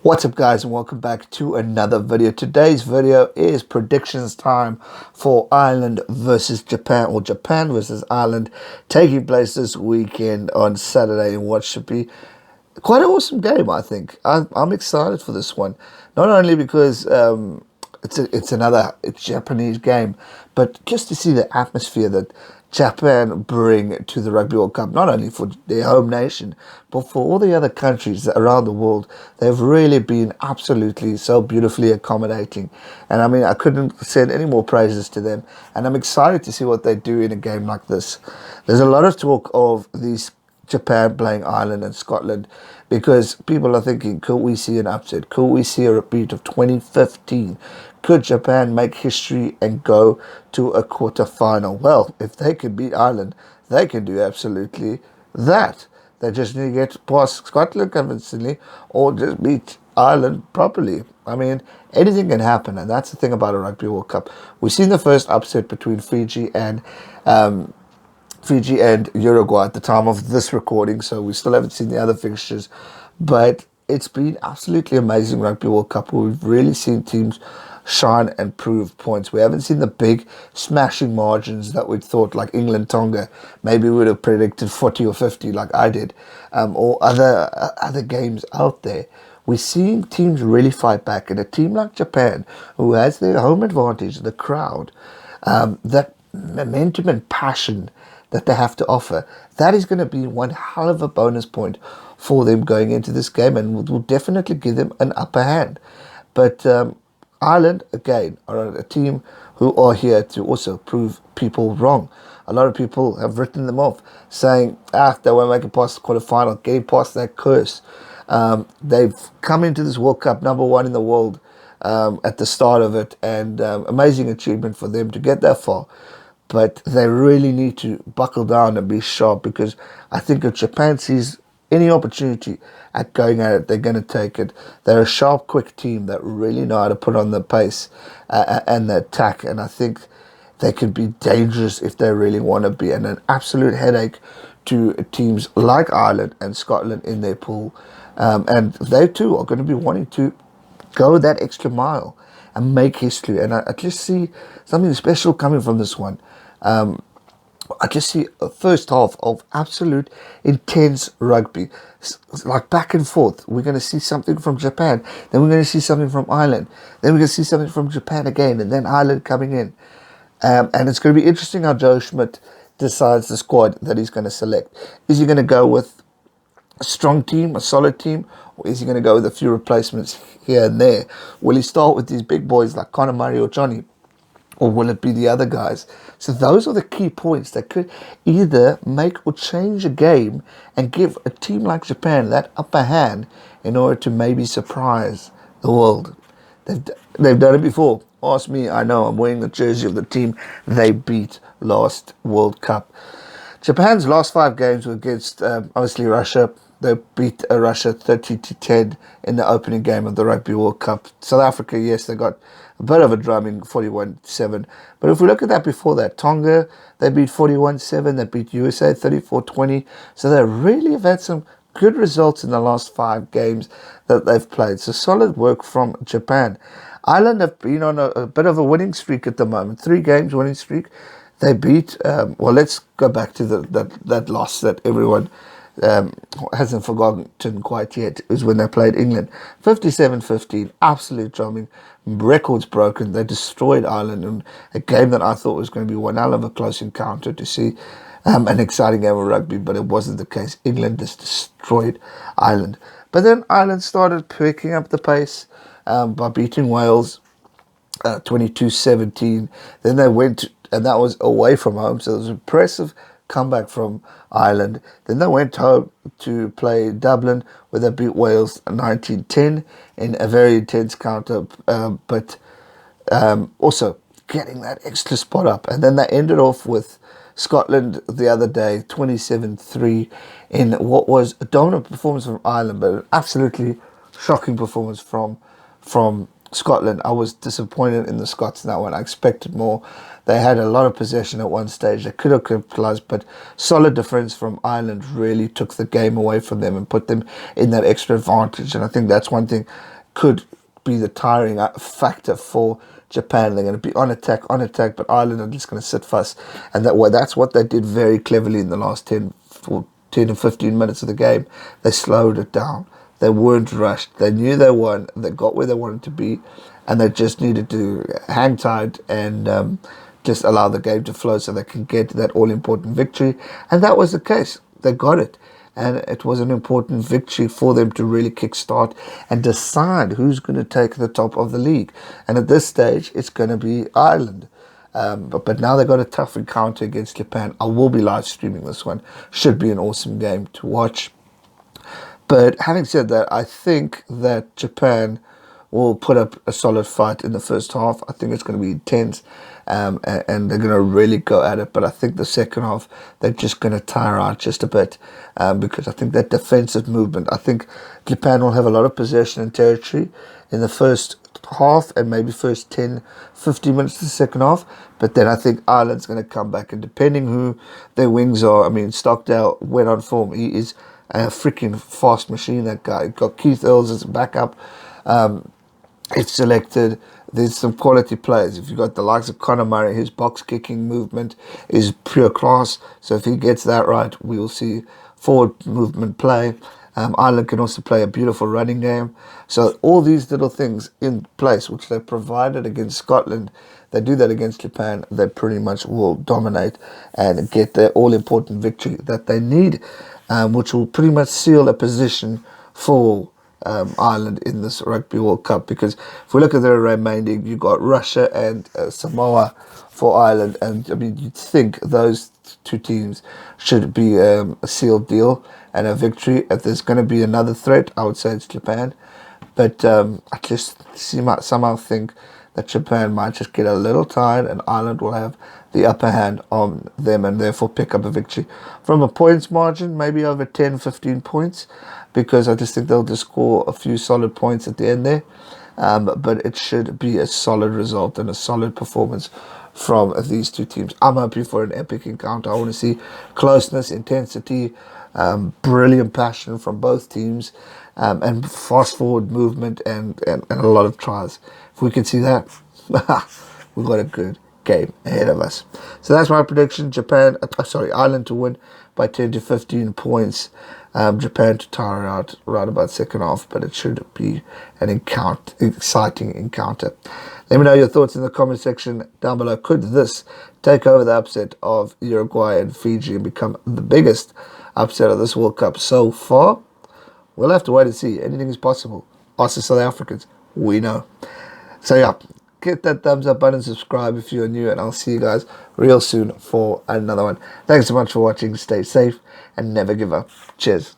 What's up, guys, and welcome back to another video. Today's video is predictions time for Ireland versus Japan, or Japan versus Ireland, taking place this weekend on Saturday in what should be quite an awesome game. I think I'm excited for this one, not only because it's another Japanese game, but just to see the atmosphere that Japan bring to the Rugby World Cup, not only for their home nation, but for all the other countries around the world. They've really been absolutely so beautifully accommodating. And I mean, I couldn't send any more praises to them. And I'm excited to see what they do in a game like this. There's a lot of talk of these Japan playing Ireland and Scotland because people are thinking, could we see an upset? Could we see a repeat of 2015? Could Japan make history and go to a quarter-final? Well, if they can beat Ireland, they can do absolutely that. They just need to get past Scotland convincingly or just beat Ireland properly. I mean, anything can happen, and that's the thing about a Rugby World Cup. We've seen the first upset between Fiji and Uruguay at the time of this recording, so we still haven't seen the other fixtures. But it's been absolutely amazing Rugby World Cup. We've really seen teams shine and prove points. We haven't seen the big smashing margins that we'd thought, like England Tonga. Maybe we would have predicted 40 or 50 like I did, or other games out there. We're seeing teams really fight back, and a team like Japan, who has their home advantage, the crowd, that momentum and passion that they have to offer, that is going to be one hell of a bonus point for them going into this game, and will definitely give them an upper hand. But Ireland, again, are a team who are here to also prove people wrong. A lot of people have written them off, saying, they won't make it past the quarterfinal, getting past that curse. They've come into this World Cup number one in the world at the start of it, and amazing achievement for them to get that far. But they really need to buckle down and be sharp, because I think if Japan sees any opportunity at going at it, they're going to take it. They're a sharp, quick team that really know how to put on the pace and the attack, and I think they could be dangerous if they really want to be, and an absolute headache to teams like Ireland and Scotland in their pool. And they too are going to be wanting to go that extra mile and make history. And I just see something special coming from this one. I just see a first half of absolute intense rugby, like back and forth. We're going to see something from Japan, then we're going to see something from Ireland, then we're going to see something from Japan again, and then Ireland coming in. And it's going to be interesting how Joe Schmidt decides the squad that he's going to select. Is he going to go with a strong team, a solid team, or is he going to go with a few replacements here and there? Will he start with these big boys like Conor, Murray or Johnny, or will it be the other guys? So those are the key points that could either make or change a game and give a team like Japan that upper hand in order to maybe surprise the world. They've done it before. Ask me, I know. I'm wearing the jersey of the team they beat last World Cup. Japan's last 5 games were against, obviously, Russia. They beat Russia 30-10 in the opening game of the Rugby World Cup. South Africa, yes, they got a bit of a drumming, 41-7. But if we look at that before that, Tonga, they beat 41-7. They beat USA 34-20. So they really have had some good results in the last 5 games that they've played. So solid work from Japan. Ireland have been on a bit of a winning streak at the moment. 3 games winning streak. They beat, let's go back to that loss that everyone hasn't forgotten quite yet. It was when they played England. 57-15, absolute drumming, records broken. They destroyed Ireland in a game that I thought was going to be one hell of a close encounter to see an exciting game of rugby, but it wasn't the case. England just destroyed Ireland. But then Ireland started picking up the pace by beating Wales 22-17. Then they went, and that was away from home, so it was impressive comeback from Ireland. Then they went home to play Dublin, where they beat Wales 19-10 in a very intense counter, but also getting that extra spot up. And then they ended off with Scotland the other day, 27-3, in what was a dominant performance from Ireland, but an absolutely shocking performance from Scotland. I was disappointed in the Scots in that one. I expected more. They had a lot of possession at one stage. They could have capitalised, but solid defence from Ireland really took the game away from them and put them in that extra advantage. And I think that's one thing could be the tiring factor for Japan. They're going to be on attack, but Ireland are just going to sit fast. And that's what they did very cleverly in the last 10 to 15 minutes of the game. They slowed it down. They weren't rushed. They knew they won. They got where they wanted to be, and they just needed to hang tight and just allow the game to flow so they can get that all-important victory. And that was the case. They got it. And it was an important victory for them to really kickstart and decide who's going to take the top of the league. And at this stage, it's going to be Ireland. But now they've got a tough encounter against Japan. I will be live streaming this one. Should be an awesome game to watch. But having said that, I think that Japan will put up a solid fight in the first half. I think it's going to be intense, and they're going to really go at it. But I think the second half, they're just going to tire out just a bit, because I think that defensive movement, I think Japan will have a lot of possession and territory in the first half and maybe first 10, 15 minutes of the second half. But then I think Ireland's going to come back, and depending who their wings are, I mean, Stockdale went on form. He is a freaking fast machine, that guy. Got Keith Earls as a backup. It's selected. There's some quality players. If you've got the likes of Conor Murray, his box kicking movement is pure class. So if he gets that right, we will see forward movement play. Ireland can also play a beautiful running game. So all these little things in place, which they provided against Scotland, they do that against Japan, they pretty much will dominate and get the all-important victory that they need, which will pretty much seal a position for Ireland in this Rugby World Cup. Because if we look at the remaining, you've got Russia and Samoa for Ireland, and I mean, you'd think those two teams should be a sealed deal and a victory. If there's going to be another threat, I would say it's Japan. But I just somehow think that Japan might just get a little tired and Ireland will have the upper hand on them and therefore pick up a victory. From a points margin, maybe over 10, 15 points, because I just think they'll just score a few solid points at the end there. But it should be a solid result and a solid performance from these two teams. I'm hoping for an epic encounter. I want to see closeness, intensity, brilliant passion from both teams, and fast forward movement and a lot of tries. If we can see that, we've got a good game ahead of us. So that's my prediction. Ireland to win by 10 to 15 points. Japan to tire out right about second half, but it should be an exciting encounter. Let me know your thoughts in the comment section down below. Could this take over the upset of Uruguay and Fiji and become the biggest upset of this World Cup so far? We'll have to wait and see. Anything is possible. Us as South Africans, we know. So yeah, hit that thumbs up button, subscribe if you're new, and I'll see you guys real soon for another one. Thanks so much for watching. Stay safe and never give up. Cheers.